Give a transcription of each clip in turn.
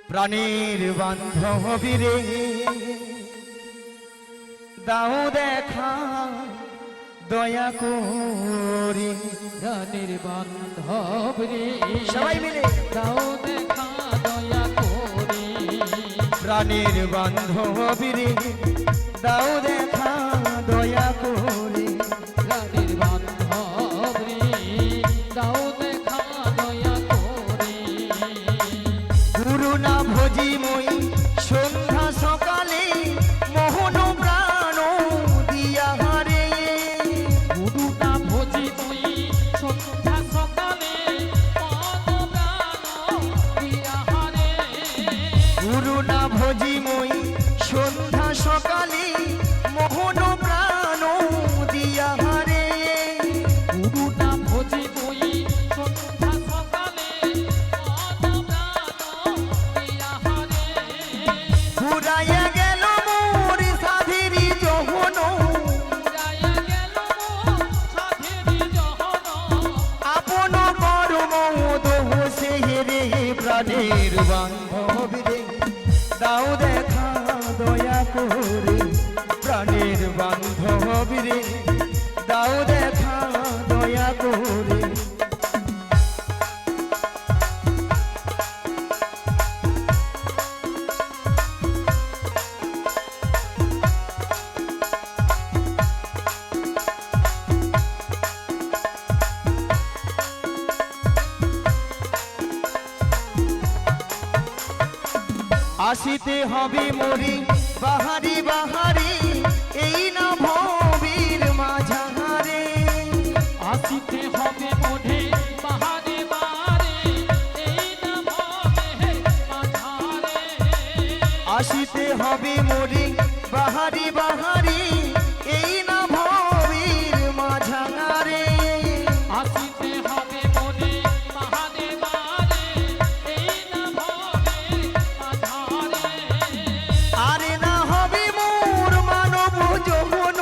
প্রাণীর বান্ধবী রে দাও দেখা দয়া করে। প্রাণীর বান্ধব রে সবাই মিলে দাও দেখা দয়া করে। প্রাণীর বান্ধবী রে দাও দেখা দয়া করে। প্রাণীর বান্ধব রে দাও দেখা দয়া করে। গুরু না ভজি মই সন্ধ্যা সকালে মোহন প্রাণ দিয়া হারে। গুরু না ভজি তুই সন্ধ্যা সকালে মন প্রাণ দিয়া হারে। গুরু না ভজি মই সন্ধ্যা সকালে মোহন প্রাণ দিয়া হারে। গুরু না ভজি তুই সন্ধ্যা সকালে মন প্রাণ দিয়া হারে। ঘুরাইয়া গেল মোর সাধেরি যৌবন, উড়াইয়া গেল মোর সাধেরি যৌবন। আপন কর্ম দোহ সে রে প্রাণের বান্ধবী রে দাও দেখা দয়া করে। প্রাণের বান্ধবী রে দাও দেখা দয়া করে। আসিতে হবে মরি বাহারি বাহারি এই না ভবির মাঝারে। আসিতে হবে মোঢে বাহারে বাহারে এই না ভবে মাঝারে। আসিতে হবে মরি বাহারি বাহারি এই না ভবির মাঝারে। আসিতে হবে মোঢে বাহারে বাহারে এই না ভবে মাঝারে। আরে না হবে মোর মানব যৌবন,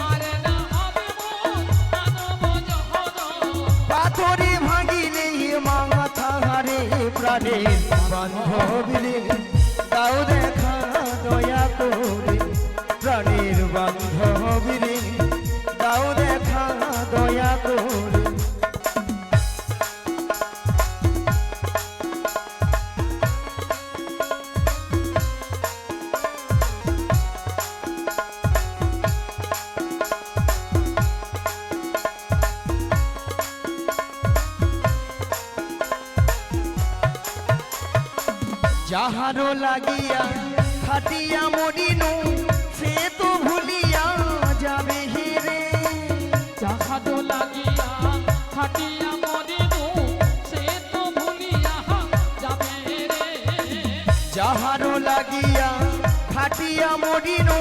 আরে না হবে মোর মানব যৌবন। পাথরে ভাঙিলে মাথা হারে। প্রাণের বান্ধবী রে দাও দেখা দয়া করে। প্রাণের বান্ধবী রে দাও দেখা দয়া করে। যাহারো লাগিয়া খাটিয়া মরিনু সে তো ভুলিয়া যাবে হেরে। যাহাতো লাগিয়া খাটিয়া মরিনু সে তো ভুলিয়া যাবে রে। যাহারো লাগিয়া খাটিয়া মরিনু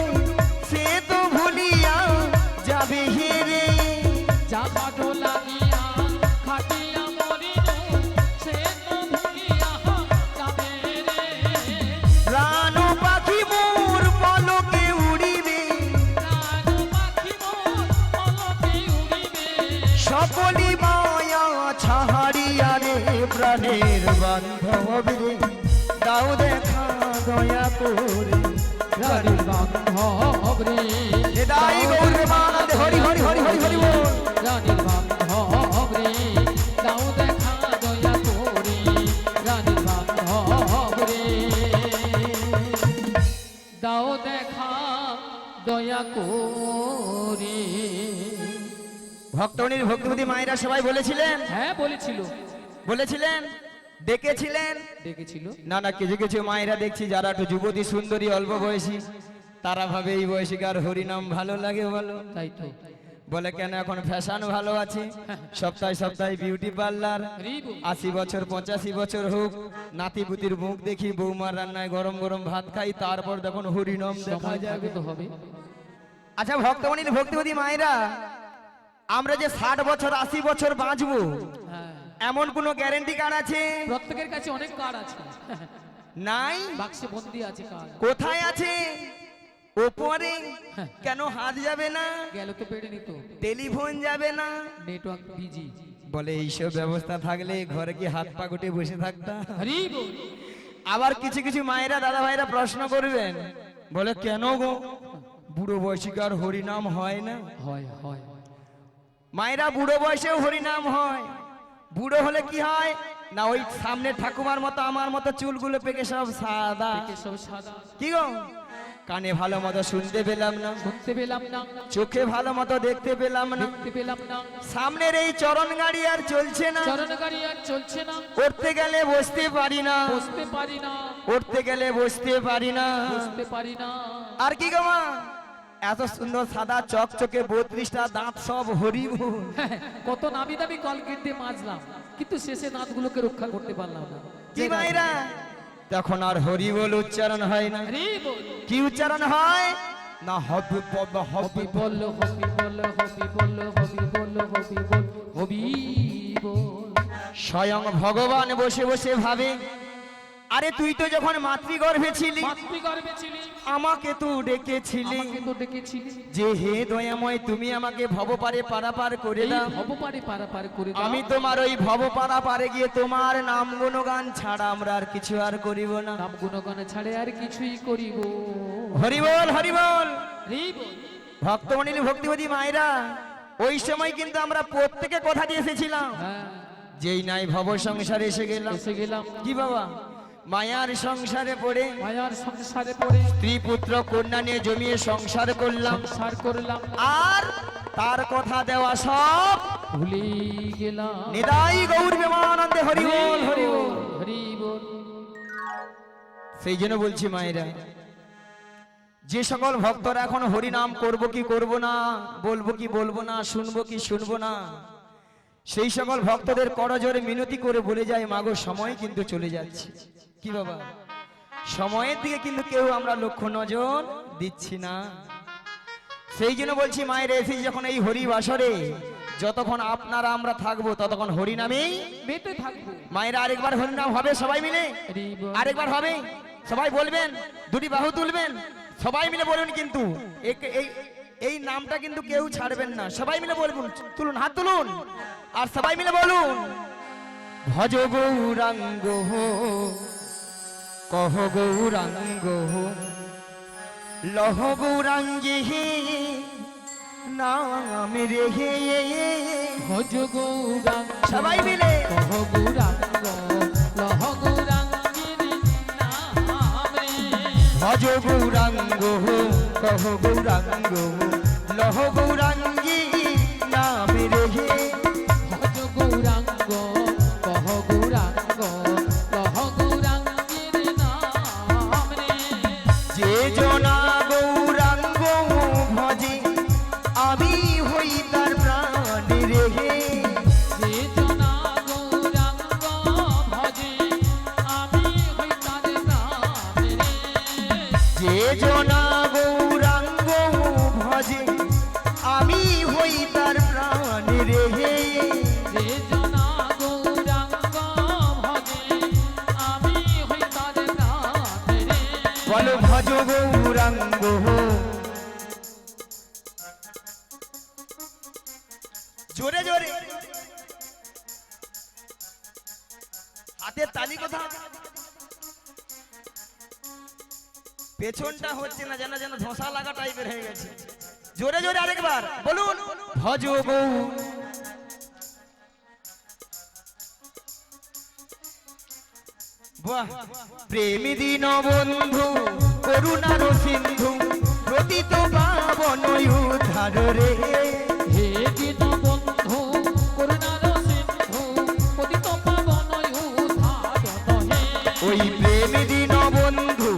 সে তো ভুলিয়া যাবে হেরে। যাহাতো লাগিয়া খাটিয়া মরিনু সে তো ভুলিয়া যাবে রে। প্রাণ পাখি মোর পলকে উড়িবে, প্রাণ পাখি মোর পলকে উড়িবে। সকলি মায়া ছাড়িয়া রে। প্রাণের বান্ধবী রে দাও দেখা দয়া করে। প্রাণীর বান্ধব রে এদাই গৌর প্রেমানন্দে হরি হরি হরি হরি হরি বল। প্রাণীর বান্ধব রে দাও দেখা দয়া করে। প্রাণীর বান্ধব রে দাও দেখা দয়া করে। ভক্তনীর ভক্তিপতি মায়েরা সবাই বলেছিলেন, হ্যাঁ বলেছিল, বলেছিলেন, ডেকেছিলেন। ডেকেছিল। না না, কিছু কিছু মায়েরা দেখছি যারা একটু যুবতী সুন্দরী অল্প বয়সী তারা ভাবে এই বয়সীকার হরিনাম ভালো লাগে। ভালো তাই তো বলে কেন এখন ফ্যাশন ভালো আছে, সপ্তাহে সপ্তাহে বিউটি পার্লার। 80 বছর 85 বছর হোক, নাতিপুতির মুখ দেখি, বৌমার রান্নায় গরম গরম ভাত খাই, তারপর দেখুন হরিনাম দেখা সময় যাবে যাবে তো হবে। আচ্ছা ভক্তমণির ভক্তিপতি মায়েরা, আমরা যে 60 বছর 80 বছর বাঁচবো হ্যাঁ, এমন কোনো গ্যারেন্টি কার্ড আছে? প্রত্যেকের কাছে অনেক কার্ড আছে, নাই। বাক্সে বন্দি আছে কার্ড। কোথায় আছে? ওপরে। কেন হাত যাবে না? গেল তো পেটে নিত, টেলিফোন যাবে না? Network busy. বলে এইসব ব্যবস্থা থাকলে ঘরে কি হাত পা গুটে বসে থাকতাম? হরি বল। আবার কিছু কিছু মায়েরা দাদা ভাইরা প্রশ্ন করবেন, বলে কেন গো বুড়ো বয়সীকার হরিনাম হয় না? হয় হয় মায়েরা বুড়ো বয়সেও হরিনাম হয়। বুড়ো হলে কি হয় না, ওই সামনে ঠাকুমার মতো আমার মতো চুলগুলো পেকে সব সাদা, একে সব সাদা, কি গো কানে ভালো মতো শুনতে পেলাম না, শুনতে পেলাম না, চোখে ভালো মতো দেখতে পেলাম না, দেখতে পেলাম না, সামনের এই চরণ গাড়ি আর চলছে না, চরণ গাড়ি আর চলছে না, উঠতে গেলে বসতে পারি না, বসতে পারি না, উঠতে গেলে বসতে পারি না, বসতে পারি না। আর কি গো মা, এত সুন্দর সাদা চকচকে 32টা দাঁত সব হরিব, কত নামি দামি কলগেট দিয়ে মাজলাম, কিন্তু শেষে দাঁতগুলোকে রক্ষা করতে পারলাম না। কি মায়েরা তখন আর হরি বল উচ্চারণ হয় না। হরি বল, কি উচ্চারণ হয় না, হবি হবি হবি বল, হবি বল, হবি বল, হবি বল, হবি বল, হবি বল। স্বয়ং ভগবান বসে বসে ভাবে, আরে তুই তো যখন মাতৃগর্ভে ছিলি মাতৃগর্ভে ছিলি, আমাকে তো ডেকেছিলি, আমাকে তো ডেকেছিলি, যে হে দয়াময় তুমি আমাকে ভবপারে পারাপার করে এই দাও, ভবপারে পারাপার করে দাও। আমি তোমার ওই ভবপারা পারে গিয়ে তোমার নাম গুণগান ছাড়া আমরা আর কিছু আর করিব না। নাম গুণগান ছাড়ে আর কিছুই করিব। হরি বল হরি বল। হরি বল। ভক্তমণিল ভক্তিবতী মায়েরা, ওই সময় কিন্তু আমরা প্রত্যেকে কথা দিয়ে এসেছিলাম, হ্যাঁ, যেই নাই ভব সংসারে এসে গেলাম। এসে গেলাম কি বাবা, মায়ার সংসারে পড়ে মায়ার সংসারে পড়ে, স্ত্রী পুত্র কন্যা নিয়ে জমিয়ে সংসার করলাম, সংসার করলাম, আর তার কথা দেওয়া সব ভুলে গেলাম। নিদাই গৌর প্রেমানন্দে হরি বল হরি বল। হরি বল। সেই জন্য বলছি মায়েরা, যে সকল ভক্তরা এখন হরি নাম করব কি করব না, বলবো কি বলবো না, শুনবো কি শুনবো না, সেই সকল ভক্তদের করজোরে মিনতি করে বলে যায়, মাগো সময় কিন্তু চলে যাচ্ছে। কি বাবা, সময়ের দিকে কিন্তু কেউ আমরা লক্ষ্য নজর দিচ্ছি না। সেই জন্য বলছি মায়ের এসে যখন এই হরি বাসরে যতক্ষণ আপনারা আমরা থাকবো ততক্ষণ হরি নামেই মেতে থাকবো। মায়েরা আরেকবার হরি নাম হবে সবাই মিলে, হরি বল। আরেকবার হবে সবাই বলবেন, দুটি বাহু তুলবেন, সবাই মিলে বলুন, কিন্তু এই নামটা কিন্তু কেউ ছাড়বেন না, সবাই মিলে বলুন, তুলুন হাত তুলুন আর সবাই মিলে বলুন, ভজ গৌরাঙ্গ কহ গৌরাঙ্গ লহ গৌরাঙ্গী নাম রে। ভজ গৌরাঙ্গ, সবাই মিলে কহ গৌরাঙ্গ, লহ গৌরাঙ্গের নাম রে। ভজ গৌরাঙ্গ কহ গৌরাঙ্গ লহ গৌরাঙ্গী নাম রে। ভজ গৌরাঙ্গ, কহ গৌরাঙ্গ, লহ গৌরাঙ্গের নাম রে। যে জনা গৌরাঙ্গ ভজে আমি হই তার প্রাণ রে। যে জনা গৌরাঙ্গ ভজে, আমি হই তার প্রাণ রে। যে জনা গৌরাঙ্গ ভজে আমি হই তার প্রাণ রে। যে জনা গৌরাঙ্গ ভজে, আমি হই তার প্রাণ রে। বলো ভজ গৌরাঙ্গ। জোরে জোরে হাতের তালি কোথাও, পেছনটা হচ্ছে না, যেন যেন ধোসা লাগা টাইপের হয়ে গেছে। জোরে জোরে আরেকবার বলুন, ভজ গৌ। বাহ, প্রেমী দীন বন্ধু করুণার সিন্ধু প্রতীত পাবন উদ্ধার রে। হে দীন বন্ধু করুণার সিন্ধু, পতিত পাবন উদ্ধারণ হে। ওই প্রেমী দীন বন্ধু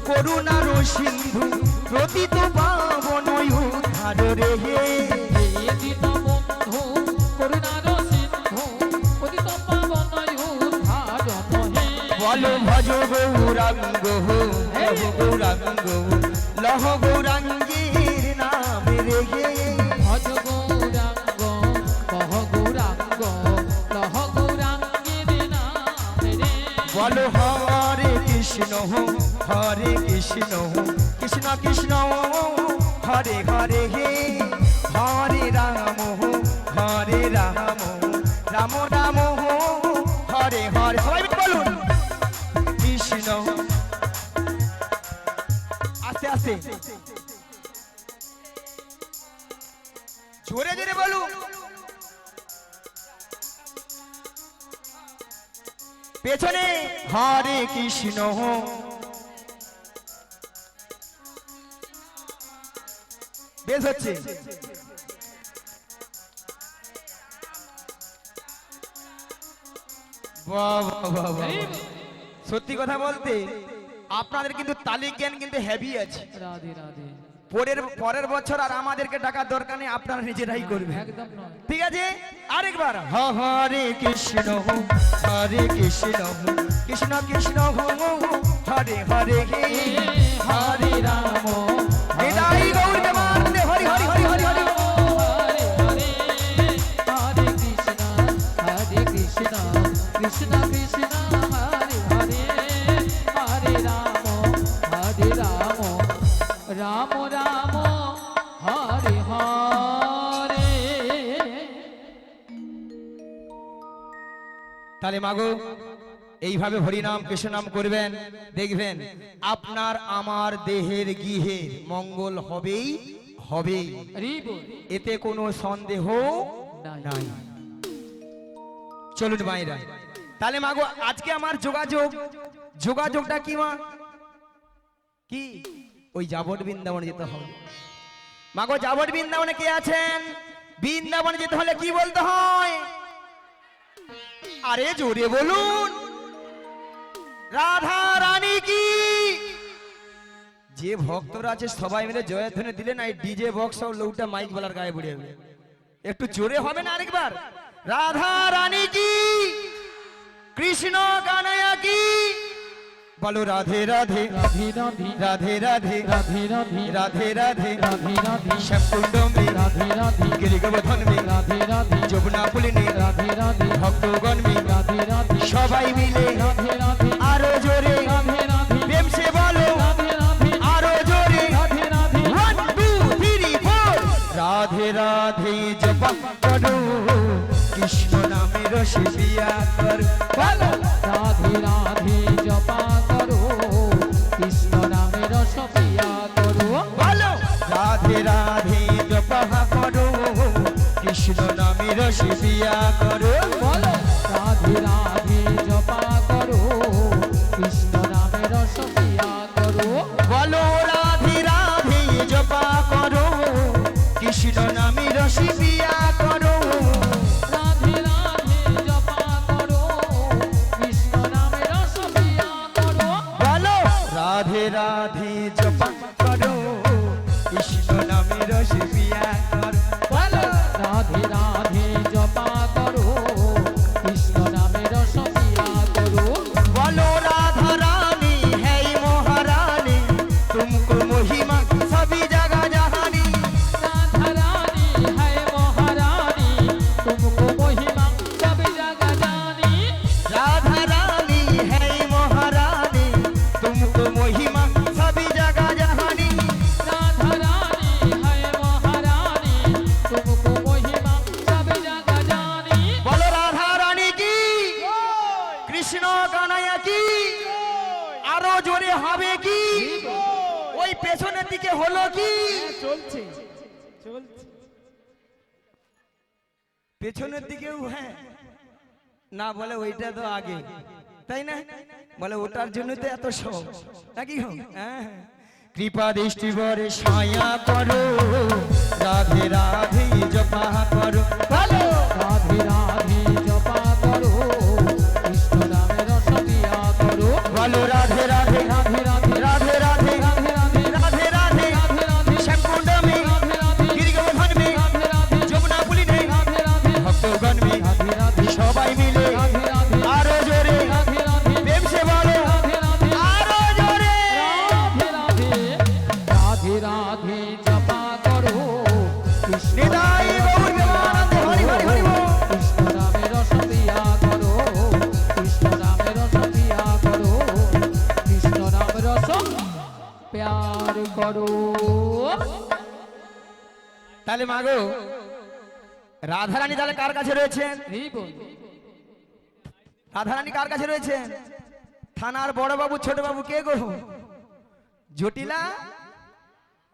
করুণার সিন্ধু প্রতীত পাবন উদ্ধার রে। হে দীন বন্ধু করুণার সিন্ধু, পতিত পাবন উদ্ধারণ হে। বলো ভজ গৌরাঙ্গ লহ গৌরাঙ্গ লহ গৌরাঙ্গীর নাম রে। ভজ গৌরাঙ্গ, কহ গৌরাঙ্গ, লহ গৌরাঙ্গের নাম রে। বলো হরে কৃষ্ণ কৃষ্ণ কৃষ্ণ হরে হরে হে, হরে রাম রাম রাম হরে হরে। সবাই মিলে বলুন, কৃষ্ণ আস্তে আস্তে জোরে জোরে বলুন। পেছনে হরে কৃষ্ণ বেশ হচ্ছে। বাহ বাহ বাহ বাহ। সত্যি কথা বলতে আপনাদের কিন্তু তালিক জ্ঞান কিন্তু হেভি আছে। রাধে রাধে। পরের বছর আর আমাদেরকে টাকার দরকার নেই, আপনারা নিজেরাই করবেন। একদম নয়। ঠিক আছে, আরেকবার হরে কৃষ্ণ হরে কৃষ্ণ কৃষ্ণ কৃষ্ণ হরে হরে হরে রাম হৃদয় গৌর দেবানন্দে হরি হরি হরি হরি হরি। হরে হরে হরে কৃষ্ণ কৃষ্ণ কৃষ্ণ হরে হরে হরে রাম রাম রাম হরে হরে। তাহলে মাগো এইভাবে হরিনাম কৃষ্ণ নাম করবেন, দেখবেন আপনার আমার দেহের গৃহের মঙ্গল হবেই হবেই, এতে কোনো সন্দেহ নাই। চলুন মায়েরা, তাহলে মাগো আজকে আমার যোগাযোগটা কি মা? কি ওই যাবট বৃন্দাবনে যেতে হবে। মাগো যাবট বৃন্দাবনে কে আছেন? বৃন্দাবনে যেতে হলে কি বলতে হয়? আরে জোরে বলুন, রাধা রানী কি। যে ভক্তরা আছে সবাই মিলে জয়ধ্বনি দিলেন, এই ডিজে বক্স আর লৌটা মাইক বলার গায়ে পড়ে যাবে। একটু জোরে হবে না আরেকবার? রাধা রানী কি, কৃষ্ণ কানাইয়া কি। বলো রাধে রাধে রাধে রাধে রাধে রাধে রাধে রাধে রাধে রাধে রাধে রাধে শ্যামকুণ্ড মে রাধে রাধে গিরিগোবর্ধন মে রাধে রাধে যমুনা পুলিনে রাধে রাধে ভক্তগণ মে রাধে রাধে সবাই মিলে রাধে রাধে আরো জোরে রাধে রাধে প্রেম সে বলো রাধে রাধে আরো জোরে রাধে রাধে 1 2 3 4 রাধে রাধে জপ করো কৃষ্ণ নামে রসে পিয়া কর। বলো রাধে রাধে জপা করো কৃষ্ণ নামে রস পিয়া করো। বলো রাধে রাধে জপ করো কৃষ্ণ নামে রসে পিয়া করো। বলো রাধে রাধে জপা করো কৃষ্ণ নামে রস পিয়া করো। বলো রাধে রাধে জপ করো কৃষ্ণ নামে রসে পিয়া করো। রাধে রাধে জপা করো কৃষ্ণ নামে রস পিয়া করো। বলো রাধে রাধে জপ করো কৃষ্ণ নামে রসে পিয়া করো। বলো রাধে রাধে জপা করো কৃষ্ণ নামে রস পিয়া করো। बोलो राधा रानी है महारानी तुमको महिमा सभी जगह जहानी। राधा रानी है महारानी तुमको महिमा सब जगह जानी। राधा रानी है महारानी तुमको महिमा सभी जगह जहानी। राधा रानी है महारानी तुमको महिमा सब जगह जानी। बोलो राधा रानी की, कृष्ण कान्हैया की, আরো জোরে হবে কি? ওই পেছনের দিকে হলো কি? চলছে চলছে। পেছনের দিকেও হ্যাঁ না বলে ওইটা তো আগে, তাই না? বলে ওটার জন্য তো এত সব নাকি? হ্যাঁ, কৃপা দৃষ্টি বরে ছায়া করো রাধে রাধে জপা করো। বলো রাধে রাধে জপা করো কৃষ্ণ নামে রস পিয়া করো। বলো রাধে রাধে রাধে রাধে রাধে রাধে রাধে রাধে রাধে রাধে রাধে রাধে শ্যামকুণ্ড মে রাধে রাধে গিরিগোবর্ধন মে রাধে রাধে যমুনা পুলিনে রাধে রাধে ভক্তগণ মে রাধে রাধে সবাই মিলে রাধে রাধে আরো জোরে রাধে রাধে প্রেম সে বলো রাধে রাধে আরো জোরে। রাধে রাধে রাধে রাধে জপা করো কৃষ্ণ হৃদয় গৌর দেবানন্দে হরি হরি হরি বল। কৃষ্ণ নামে রস পিয়া করো কৃষ্ণ নামে রস পিয়া করো কৃষ্ণ নামে রস প্যার করো। তাহলে মাগো রাধারানী তাহলে কার কাছে রয়েছেন? এই বল। রাধারানী কার কাছে রয়েছেন? থানার বড় বাবু ছোট বাবু কে গো? জটিলা?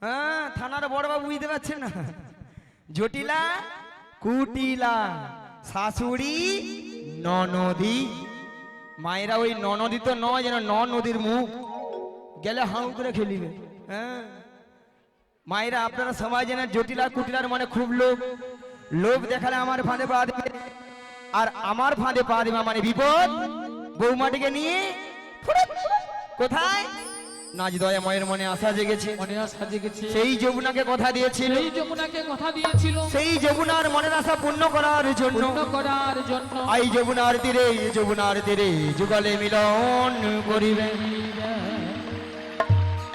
হ্যাঁ, থানার বড় বাবু বুঝতে পারছেন না? জটিলা কুটিলা শাশুড়ি ননদি। মায়েরা ওই ননদি তো নয়, যেন নদীর মুখ গেলে হাউ করে খেলিবে। হ্যাঁ মায়েরা আপনারা সবাই জানেন জটিলা কুটিলার মানে খুব লোভ। লোভ দেখালে আমার ফাঁদে পা দেবে, আর আমার ফাঁদে পা দেবে মানে বিপদ। বৌমাটিকে নিয়ে ফুরুত। কোথায়? নাচ দয়া মায়ের মনে আশা জেগেছে, মনে আশা জেগেছে। সেই যমুনাকে কথা দিয়েছিল, সেই যমুনাকে কথা দিয়েছিল, সেই যমুনার মনের আশা পূর্ণ করার জন্য পূর্ণ করার জন্য এই যমুনার তীরে যুগলে মিলন করিবে।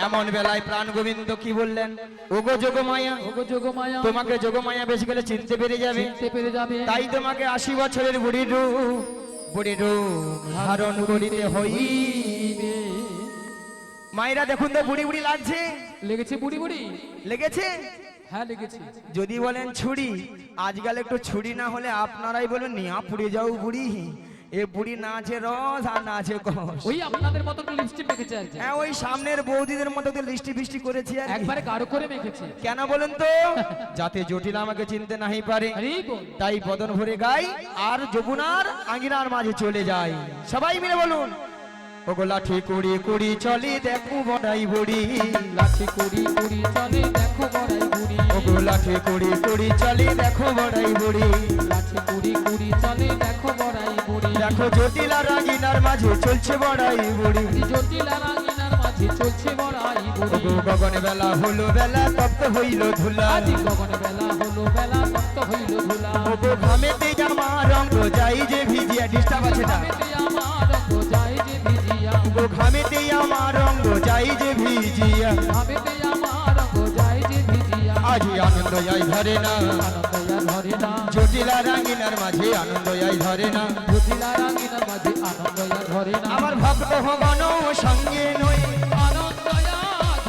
এমন বেলায় প্রাণ গোবিন্দ কি বললেন? ওগো যোগমায়া, ওগো যোগমায়া, তোমাকে যোগমায়া বেশি করে চিনতে পেরে যাবে। চিনতে পেরে যাবে। তাই তোমাকে 80 বছরের বুড়ি রূপ ধারণ করিতে হইবে। মায়েরা দেখুন তো বুড়ি বুড়ি লাগছে, লেগেছে বুড়ি বুড়ি? লেগেছে? হ্যাঁ লেগেছে। যদি বলেন ছুরি, আজকাল একটু ছুরি না হলে আপনারাই বলুন নিয়া পুড়ে যাও বুড়ি। এ বুড়ি না আছে রস আর না আছে কষ। ওই আপনাদের মতো লিপস্টিক মেখেছে আর কি। হ্যাঁ, ওই সামনের বৌদিদের মতো লিস্টি ফিস্টি করেছি আর কি। একবারে গাঢ় করে মেখেছে। কেন বলেন তো? যাতে জটিল আমাকে চিনতে নাহি পারে, আরে বল। তাই বদন ভরে গাই আর যমুনার আঙ্গিনার মাঝে চলে যাই। সবাই মিলে বলুন, ওগো লাঠি কুড়ি কুড়ি চলি দেখো বড়াই বুড়ি। লাঠি কুড়ি কুড়ি চলে দেখো বড়াই বুড়ি। ওগো লাঠি কুড়ি কুড়ি চলি দেখো বড়াই বুড়ি। লাঠি কুড়ি কুড়ি চলে দেখো বড়াই বুড়ি। দেখো জটিল আর আঙ্গিনার মাঝে চলছে বড়াই বুড়ি। জটিলা রাঙিনার মাঝে চলছে বড়াই বুড়ি। ওগো গগনে বেলা হলো বেলা তপ্ত হইল ধুলা। আজি গগনে বেলা হলো বেলা তপ্ত হইল ধুলা। ওগো ঘামেতে আমার রঙ যাই যে ভিজিয়া। ডিস্টার্ব আছে না? ঘামেতে আমার রঙ যায় যে ভিজিয়া। ওগো ঘামেতে আমার রঙ যাই যে ভিজিয়া। ঘামেতে আমার রঙ যায় যে ভিজিয়া। আজি আনন্দ যাই ধরে না, আনন্দয়া ধরে না। জটিলা রাঙ্গিনার মাঝে আনন্দ যাই ধরে না। জটিলা রাঙিনার মাঝে আনন্দয়া ধরে না। আমার ভক্ত গণ সঙ্গে নয়, আনন্দয়া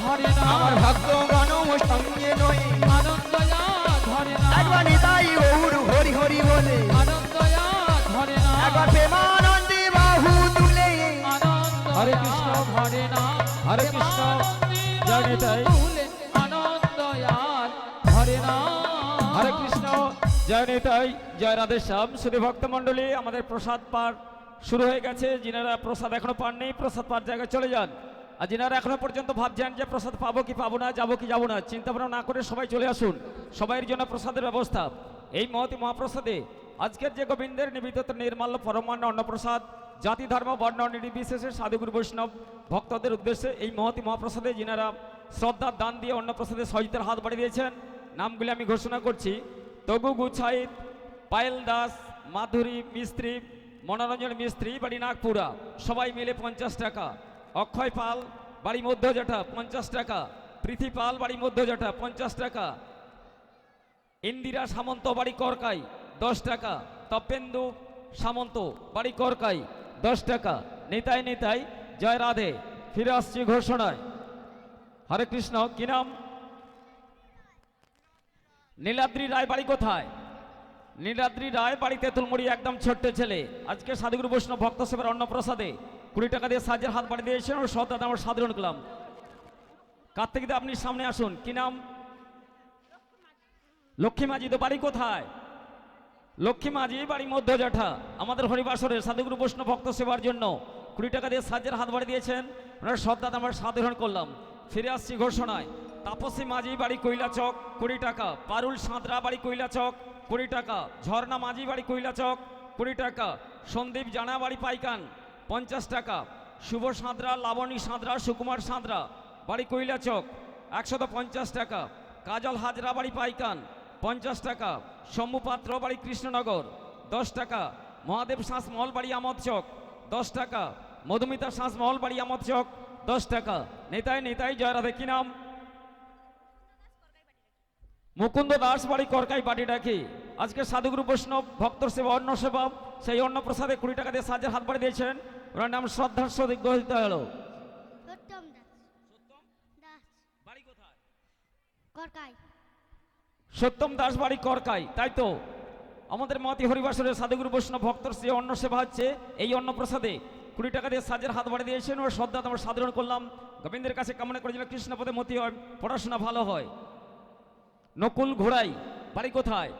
ধরে না। আমার ভক্ত গণ সঙ্গে নয়। আনন্দয়া ধরে না। একবার নিতাই গৌর হরি হরি বলে, আনন্দয়া ধরে না। একবার প্রেমানন্দে বাহু তুলে। আনন্দ হরে কৃষ্ণ, ধরে না। হরে কৃষ্ণ, জয় নিতাই। আনন্দয়ার ধরে না। হরে কৃষ্ণ, জয় নিতাই, জয় রাধে শ্যাম। শুধু ভক্ত মণ্ডলী, আমাদের প্রসাদ পাঠ শুরু হয়ে গেছে। যিনারা প্রসাদ এখনো পাননি, প্রসাদ পাঠ জায়গায় চলে যান। আর যিনারা এখনো পর্যন্ত ভাবছেন যে প্রসাদ পাবো কি পাবো না, যাবো কি যাবো না, চিন্তা ভাবনা না করে সবাই চলে আসুন। সবাইয়ের জন্য প্রসাদের ব্যবস্থা। এই মহতি মহাপ্রসাদে আজকের যে গোবিন্দের নিবেদিত নির্মাল্য পরমান্ন অন্নপ্রসাদ, জাতি ধর্ম বর্ণ নির্বিশেষে সাধুগুরু বৈষ্ণব ভক্তদের উদ্দেশ্যে এই মহতি মহাপ্রসাদে যিনারা শ্রদ্ধার দান দিয়ে অন্নপ্রসাদে সহযোগিতার হাত বাড়িয়ে দিয়েছেন, নামগুলি আমি ঘোষণা করছি। তগু গুছাইত, পায়েল দাস, মাধুরী মিস্ত্রি, মনোরঞ্জন মিস্ত্রি, বাড়ি নাগপুরা, সবাই মিলে 50 টাকা। অক্ষয় পাল, বাড়ি মধ্যজটা 50 টাকা। পৃথি পাল, বাড়ি মধ্যজটা 50 টাকা। ইন্দিরা সামন্ত, বাড়ি করকাই 10 টাকা। তপেন্দু সামন্ত, বাড়ি করকাই 10 টাকা। নিতাই নিতাই, জয় রাধে। ফিরে আসছি ঘোষণায়। হরে কৃষ্ণ, কি নাম? নীলাদ্রি রায়, বাড়ি কোথায়? নীলাদ্রি রায়, বাড়ি তেঁতুলমুড়ি, একদম ছোট্ট ছেলে। আজকে সাধুগুরু বৈষ্ণব ভক্ত সেবার অন্নপ্রসাদে 20 টাকা দিয়ে সাহায্যের হাত বাড়িয়ে দিয়েছেন ও সৎ দাদা আমার সাধারণ করলাম। কার্তিক দা, আপনি সামনে আসুন। কি নাম? লক্ষ্মী মাঝি। তো বাড়ি কোথায়? লক্ষ্মী মাঝি, বাড়ি মধ্যজঠা। আমাদের হরিবাসরের সাধুগুরু বৈষ্ণব ভক্ত সেবার জন্য 20 টাকা দিয়ে সাহায্যের হাত বাড়িয়ে দিয়েছেন, ওনার সৎ দাদা আমরা সাধারণ করলাম। ফিরে আসছি ঘোষণায়। তাপসী মাঝি, বাড়ি কৈলা চক 20 টাকা। পারুল সাঁতরা, বাড়ি কৈলা চক 20 টাকা। ঝর্ণা মাঝি, বাড়ি কৈলা চক 20 টাকা। সন্দীপ জানা, বাড়ি পাইকান 50 টাকা। শুভ সাঁতরা, লাবণী সাঁতরা, সুকুমার সাঁতরা, বাড়ি কৈলা চক 150 টাকা। কাজল হাজরা, বাড়ি পাইকান 50 টাকা। শম্ভু পাত্র, বাড়ি কৃষ্ণনগর 10 টাকা। মহাদেব শাঁস মহল, বাড়ি আমদ চক 10 টাকা। মধুমিতা শাঁস মহল, বাড়ি আমদ চক 10 টাকা। নেতাই নেতাই, জয় রাধে। কি নাম? মুকুন্দ দাস, বাড়ি করকাই, বাড়ি ডাকি। আজকে সাধুগুরু বৈষ্ণব ভক্তর সেবা অন্ন সেবা, সেই অন্ন প্রসাদে 20 টাকা দিয়ে সাহায্যের হাত বাড়িয়ে দিয়েছেন, ওনার নাম শ্রদ্ধার সদিক গ্রহীত হলো। সত্যম দাস। দাস বাড়ি কোথায়? করকাই। সত্যম দাস, বাড়ি করকাই। তাই তো আমাদের মতি হরিবাসরের সাধুগুরু বৈষ্ণব ভক্তর সে অন্ন সেবা হচ্ছে। এই অন্ন প্রসাদে 20 টাকা দিয়ে সাজের হাত বাড়িয়ে দিয়েছেন ও শ্রদ্ধা আমরা সাধারণ করলাম। গোবিন্দের কাছে কামনা করে যেন কৃষ্ণপদে মতি হয়, পড়াশোনা ভালো হয়। নকুল ঘোড়াই বাড়ি কোথায়?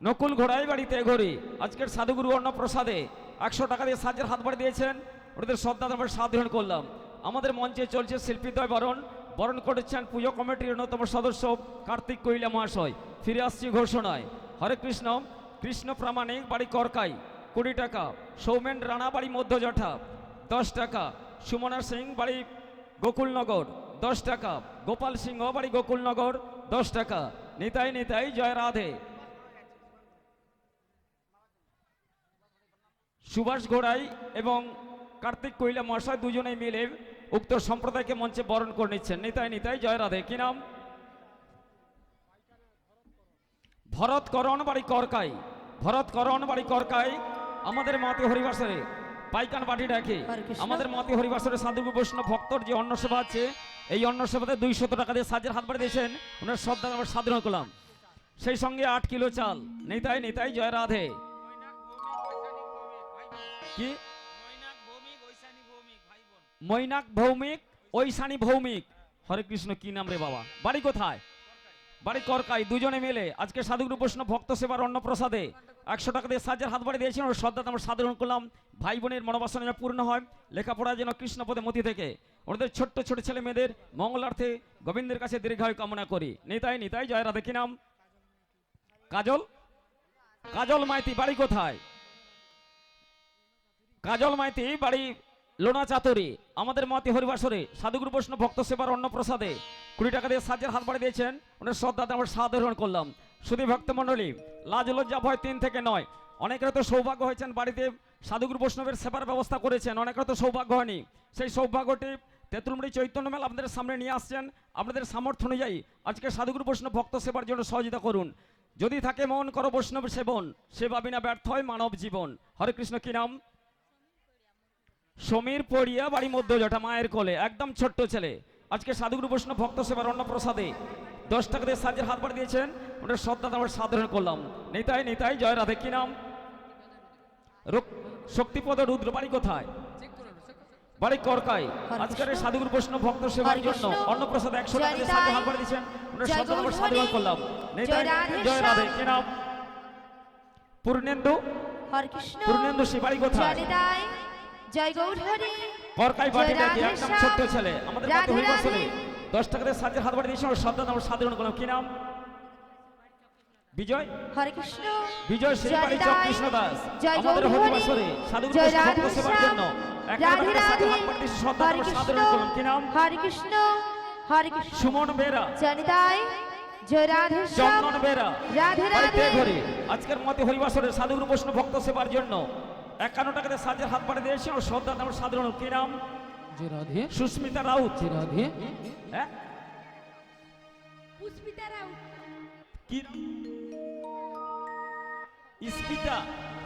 নকুল ঘোড়াই বাড়িতে ঘড়ি। আজকের সাধুগুরু অন্নপ্রসাদে 100 টাকা দিয়ে সাজের হাত বাড়িয়ে দিয়েছেন, ওদের শ্রদ্ধা আমরা সাধারণ করলাম। আমাদের মঞ্চে চলছে শিল্পীদ্বয় বরণ, বরণ করেছেন পুজো কমিটির অন্যতম সদস্য কার্তিক কৈলা মহাশয়। ফিরে আসছি ঘোষণায়। হরে কৃষ্ণ। কৃষ্ণ প্রামাণিক বাড়ি করকাই 20 টাকা। সৌমেন রানা বাড়ি মধ্যজঠা 10 টাকা। সুমনা সিং বাড়ি গোকুলনগর 10 টাকা। গোপাল সিংহ বাড়ি গোকুলনগর 10 টাকা। নিতাই নিতাই জয় রাধে। সুভাষ ঘোড়াই এবং কার্তিক কৈলা মহাশয় দুজনেই মিলে উক্ত সম্প্রদায়কে মঞ্চে বরণ করে নিচ্ছেন। নিতাই নিতাই জয় রাধে। কি নাম? ভরতকরণ বাড়ি করকাই। ভরতকরণ বাড়ি করকাই আমাদের মাতি হরিবাসরে পাইকান বাটি ডাকে। আমাদের মাতি হরিবাসরে সাধু বৈষ্ণব ভক্তর যে অন্ন সেবা আছে, এই অন্ন সেবাতে 200 টাকা দিয়ে সাজের হাত বাড়ি দিয়েছেন, ওনার শ্রদ্ধা আমরা সাধারণ করলাম। সেই সঙ্গে 8 কিলো চাল। নিতাই নিতাই জয় রাধে। কি? মৈনাক ভৌমিক ঐশানী ভৌমিক। হরে কৃষ্ণ। কি নাম রে বাবা? বাড়ি কোথায়? বাড়ি করকাই। দুজনে মিলে আজকে সাধুগুরু বৈষ্ণব ভক্ত সেবার অন্নপ্রসাদে 100 টাকা দিয়ে সাজের হাত বাড়ি দিয়েছেন, ওর শ্রদ্ধা আমরা সাধারণ করলাম। ভাই বোনের মনোবাসনা যেন পূর্ণ হয়, লেখাপড়া যেন কৃষ্ণপদে মতি থেকে ওদের ছোট্ট ছোট ছেলে মেয়েদের মঙ্গলার্থে গোবিন্দের কাছে দীর্ঘায়ু কামনা করি। নিতাই নিতাই জয় রাধে। কি নাম? কাজল। কাজল মাইতি বাড়ি কোথায়? কাজল মাইতি বাড়ি লোনা চাতুরি। আমাদের মাতি হরিবাসরে সাধুগুরু বৈষ্ণব ভক্ত সেবার অন্নপ্রসাদে 20 টাকা দিয়ে সাজের হাত বাড়ি দিয়েছেন, ওনার শ্রদ্ধাতে আমরা সাধারণ করলাম। শুধু ভক্তমণ্ডলী, লাজ লজ্জা ভয় 3 থেকে 9। অনেকের তো সৌভাগ্য হয়েছেন বাড়িতে সাধুগুরু বৈষ্ণবের সেবার ব্যবস্থা করেছেন, অনেকের তো সৌভাগ্য হয়নি। সেই সৌভাগ্যটি তেঁতুলমুড়ি চৈতন্য মেলা আপনাদের সামনে নিয়ে আসছেন। আপনাদের সামর্থ্য অনুযায়ী আজকে সাধুগুরু বৈষ্ণব ভক্ত সেবার জন্য সহযোগিতা করুন। যদি থাকে মন করো বৈষ্ণব সেবন, সেবা বিনা ব্যর্থ হয় মানব জীবন। হরে কৃষ্ণ। কি নাম? সমীর পড়িয়া বাড়ি মধ্যজটা মায়ের কোলে, একদম ছোট্ট ছেলে। আজকে সাধুগুরু বৈষ্ণব ভক্ত সেবার অন্নপ্রসাদে 10 টাকা দিয়ে সাজের হাত বাড়ি দিয়েছেন, ওনার শ্রদ্ধা আমরা সাধারণ করলাম। নিতাই নিতাই জয় রাধে। কি নাম? শক্তিপদ রুদ্র বাড়ি কোথায়? বাড়ি করকাই। আজকের এই সাধুগুরু বৈষ্ণব ভক্ত সেবার জন্য অন্নপ্রসাদ 100 টাকা দিয়ে সাজের হাত বাড়ি দিয়েছেন, ওনার শ্রদ্ধা আমরা সাধারণ করলাম। নিতাই জয় রাধে। কি নাম? পূর্ণেন্দু। পূর্ণেন্দু সে বাড়ি কোথায়? জয় গৌর হরি। করকাই বাড়ি ডাকে, একদম ছোট্ট ছেলে। আমাদের মাতি হরিবাসরে 10 টাকা দিয়ে সাজের হাত বাড়ি দিয়েছেন, ওর শ্রদ্ধা আমরা সাধারণ করলাম। কি নাম? বিজয়। হরে কৃষ্ণ। বিজয় সেই বাড়ি চক কৃষ্ণ দাস। আমাদের হরিবাসরে সাধুগুরু বৈষ্ণব ভক্ত সেবার জন্য 1 টাকা দিয়ে সাজের হাত বাড়ি দিয়েছেন, শ্রদ্ধা আমরা সাধারণ করলাম। কি নাম? হরে কৃষ্ণ। হরে কৃষ্ণ। সুমন বেরা। জনিতাই জয় রাধে। চন্দন বেরা রাধে বাড়িতে রাধে। ঘরে। আজকের মাতি হরিবাসরে সাধুগুরু বৈষ্ণব ভক্ত সেবার জন্য 51 টাকা দিয়ে সাজের হাত বাড়ি দিয়েছেন, ওর শ্রদ্ধা আমরা সাধারণ। কি নাম? জয় রাধে। সুস্মিতা রাউত। জয় রাধে। হ্যাঁ পুষ্পিতা রাও। কি? ইস্পিতা।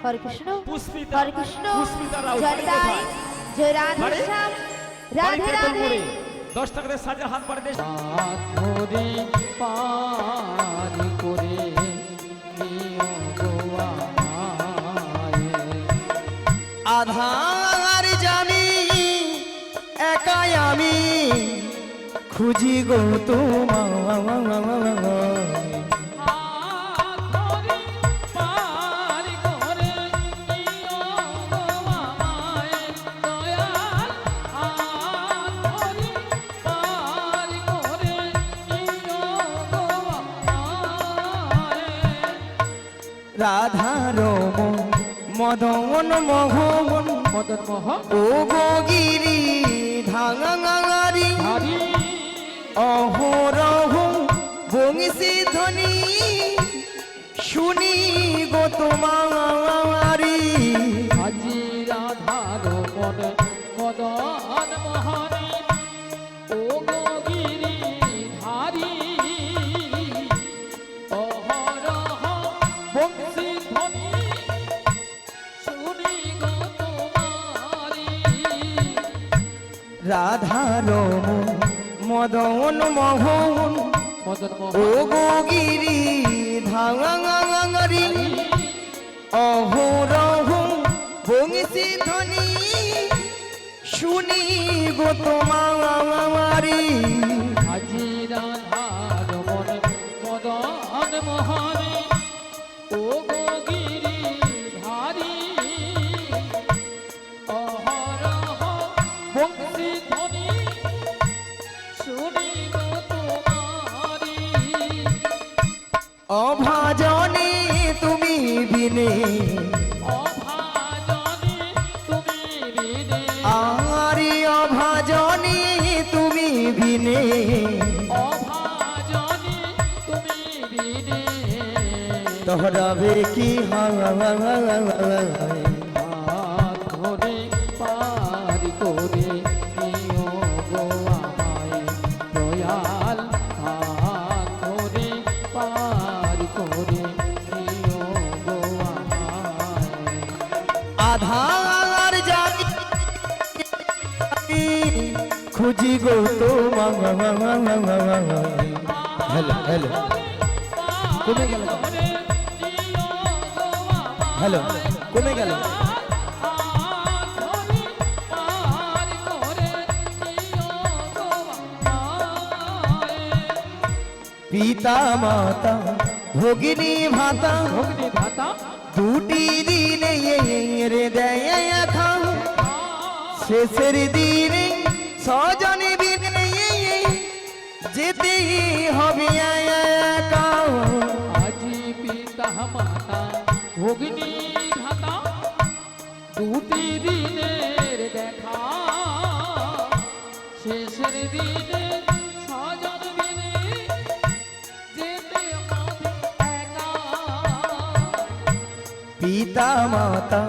হরে কৃষ্ণ। পুষ্পিতা। হরে কৃষ্ণ। পুষ্পিতা রাউত বাড়ি জনিতাই কোথায়? জয় রাধে বাড়ি? শ্যাম। বাড়ি রাধে রাধে। তেঁতুলমুড়ি। 10 টাকা দিয়ে সাজের হাত বাড়ি দিয়েছেন। ধরে পার করে নিও গো আমায়। আধার জানি একাই আমি খুঁজি গো তোমায়। রাধার মদন মোহন মদন মোহন ও গিরি ধাঙাঙারি হরি অহরহ বংশী ধ্বনি শুনি গো তোমারি। আজি রাধার মন মদন মোহনী ও গিরি ধারি অহরহ বংশী ধ্বনি শুনি গো তোমারি। রাধার মদন মোহন মদন ও মোহন গিরি ধাঙাঙারি অহরহ বংশী ধ্বনি শুনি গো তোমারি আজি রাধার মন মদন মোহনে ও গো গিরি ধারি অহরহ বংশী ধ্বনি শুনি গো তোমারি অভাজনে তুমি বিনে অভাজনে তুমি বিনে আরি অভাজনে তুমি বিনে অভাজনে তুমি বিনে তহরাবে কি হাত ধরে পার করে নিও গো আমায় দয়াল হাত ধরে পার করে নিও গো আমায় আধার জানি খুঁজি গো তোমায় হ্যালো হ্যালো কমে গেল হ্যালো কমে গেল পিতা মাতা ভগিনী ভাতা দুটি দিনে রে দেয় খাও শেষের দিনে সজনে বিনে যেতে হবে একাও আজি পিতা মাতা ভগ্নী ভাতা দুটি দিনের দেখা শেষের দিনে স্বজন বিনে যেতে হবে একা পিতা মাতা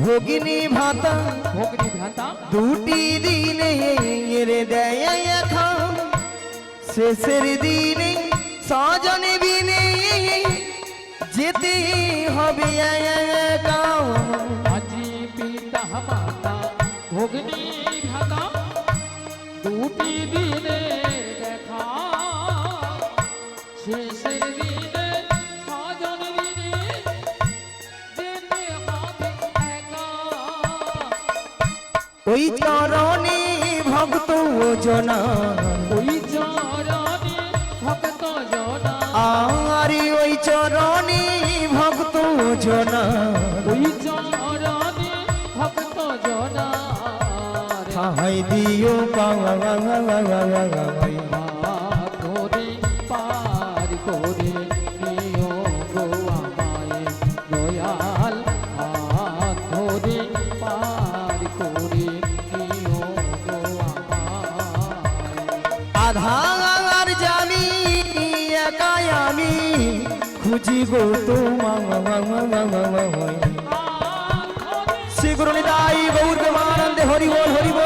ভগিনী ভাতা ভগ্নী ভাতা দুটি দিনে রে দেয় খাও শেষের দিনে সজনে বিনে যেতে হবে একাও আজি পিতা মাতা ভগ্নী ভাতা দুটি দিনের দেখা শেষের দিনে স্বজন বিনে যেতে হবে একা ওই চরণে ভক্ত জনা ওই চরণে ভক্ত জনা আরি ওই চরণে ভক্ত জনা ওই চরণে ভক্ত জনা ঠাই দিও পাওয়া হাত ধরে পার করে নিও গো আমায় দয়াল হাত ধরে পার করে নিও গো আমায় আধার জানি একাই আমি খুঁজি গো তোমায় শ্রী গুরু নিতাই গৌর প্রেমানন্দে হরি বল হরি বল।